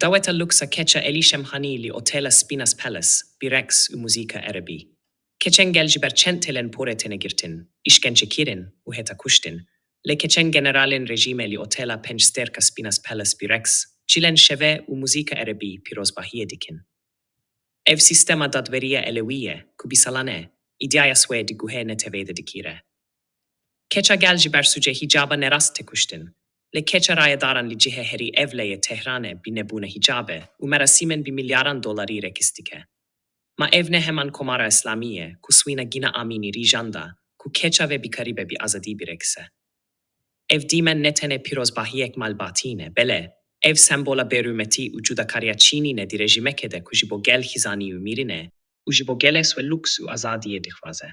Daweta luxa keça Elî Şemxanî li Otêla Spinas Palace, biroj û muzîka Erebî. Keçên gel ji ber çend têlên porê têne girtin, îşkence çêkirin û hêta kuştin. Lê keçên generalên rejîmê li Otêla Spinas Palace biroj, çîlên şeve û muzîka Erebî pîrozbahiyê dikin. Ev sistema dadveriya Elewîye, ku bisalane, îdyaya swê di guhê netevêde dikîre. Keça gel ji ber sucê hicaba nerast te kuştin. Lê keça rayedaran li cihê herî evleyê Tehranê bi nebûna hicabe û merasîmên bi milyaran dolarî reqs dike. Ma ev ne heman komara İslamiye ku swîna gîna amînî rîjanda ku keça ve bikaribe bi azadî bireqse. Ev dîmen ne tene pîrozbahiyek malbatîne, belê, ev sembola berûmetî û cudakariya Çînîne di rejimekê de ku ji bo gel xîzanî û mîrîne û ji bo gelê swê lûks û azadiyê dixwaze.